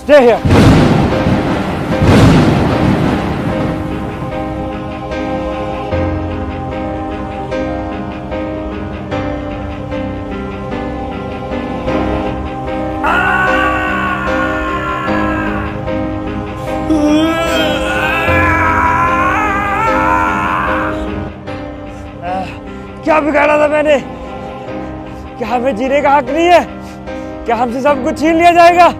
Stay here. क्या बिगाड़ा था मैंने? क्या हमें जीने का हक नहीं है? क्या हमसे सब कुछ छीन लिया जाएगा?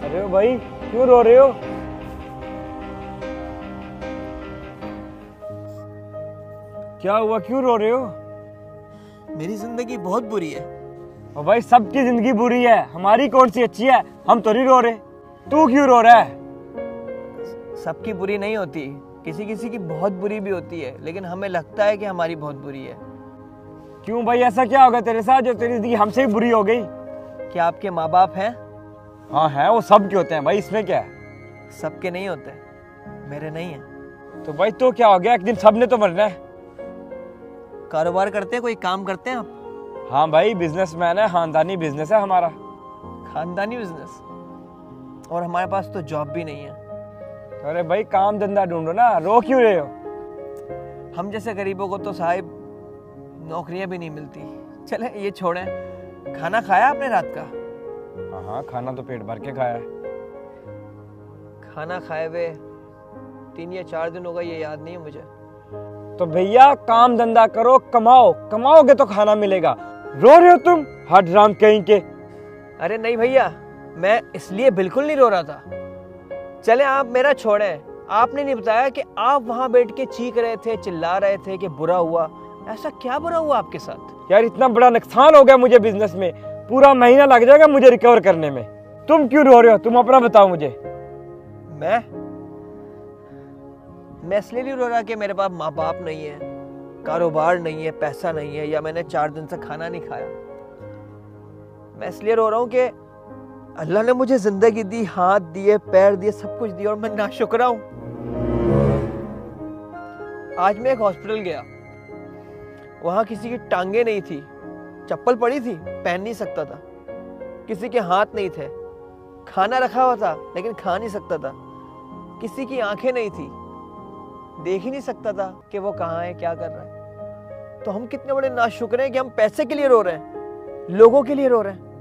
अरे भाई क्यों रो रहे हो? क्या हुआ, क्यों रो रहे हो? मेरी जिंदगी बहुत बुरी है। और भाई सबकी जिंदगी बुरी है, हमारी कौन सी अच्छी है? हम तो नहीं रो रहे, तू क्यों रो रहा है? सबकी बुरी नहीं होती, किसी किसी की बहुत बुरी भी होती है, लेकिन हमें लगता है कि हमारी बहुत बुरी है। क्यों भाई, ऐसा क्या होगा तेरे साथ जो तेरी जिंदगी हमसे भी बुरी हो गई? क्या आपके माँ बाप हैं? हाँ है, वो सब के होते हैं भाई, इसमें क्या है? सबके नहीं होते, मेरे नहीं है। तो भाई तो क्या हो गया, एक दिन सबने तो मरना है। कारोबार करते हैं, कोई काम करते हैं आप? हाँ भाई बिजनेसमैन है, खानदानी बिजनेस है हमारा। खानदानी बिजनेस? और हमारे पास तो जॉब भी नहीं है। अरे भाई काम धंधा ढूंढो ना, रो क्यों रहे हो? हम जैसे गरीबों को तो साहिब नौकरियां भी नहीं मिलती। चले ये छोड़ें, खाना खाया आपने रात का? हाँ खाना तो पेट भर के खाया है। खाना खाए हुए 3 या 4 दिन होगा, ये याद नहीं है मुझे। तो भैया काम धंधा करो, कमाओ, कमाओगे तो खाना मिलेगा। रो रहे हो तुम हडराम कहीं के? अरे नहीं भैया, मैं इसलिए बिल्कुल नहीं रो रहा था। चले आप मेरा छोड़ें, आपने नहीं बताया कि आप वहां बैठ के चीख रहे थे, चिल्ला रहे थे कि बुरा हुआ। ऐसा क्या बुरा हुआ आपके साथ? यार इतना बड़ा नुकसान हो गया मुझे बिजनेस में, पूरा महीना लग जाएगा मुझे रिकवर करने में। तुम क्यों रो रहे हो, तुम अपना बताओ मुझे। मैं इसलिए नहीं रो रहा कि मेरे पास माँ बाप नहीं है, कारोबार नहीं है, पैसा नहीं है, या मैंने 4 दिन से खाना नहीं खाया। मैं इसलिए रो रहा हूँ कि अल्लाह ने मुझे जिंदगी दी, हाथ दिए, पैर दिए, सब कुछ दिया, और मैं नाशुक्रा हूँ। आज मैं एक हॉस्पिटल गया, वहां किसी की टांगे नहीं थी, चप्पल पड़ी थी, पहन नहीं सकता था। किसी के हाथ नहीं थे, खाना रखा हुआ था लेकिन खा नहीं सकता था। किसी की आंखें नहीं थी, देख ही नहीं सकता था कि वो कहाँ है, क्या कर रहा है। तो हम कितने बड़े नाशुक्र हैं कि हम पैसे के लिए रो रहे हैं, लोगों के लिए रो रहे हैं।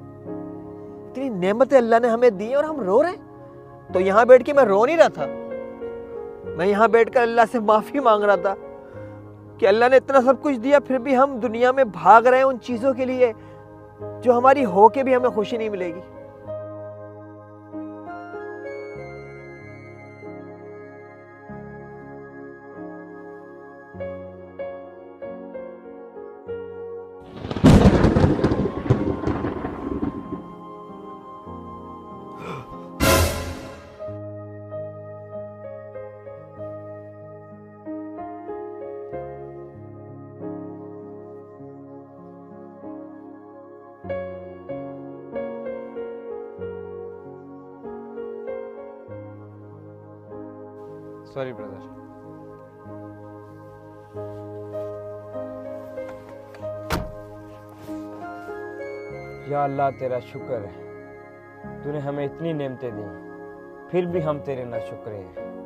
इतनी नेमतें अल्लाह ने हमें दी और हम रो रहे हैं। तो यहाँ बैठ के मैं रो नहीं रहा था, मैं यहाँ बैठकर अल्लाह से माफी मांग रहा था कि अल्लाह ने इतना सब कुछ दिया, फिर भी हम दुनिया में भाग रहे हैं उन चीजों के लिए जो हमारी हो के भी हमें खुशी नहीं मिलेगी। Sorry brother. या अल्लाह तेरा शुक्र है, तूने हमें इतनी नेमतें दी, फिर भी हम तेरे ना शुक्र हैं।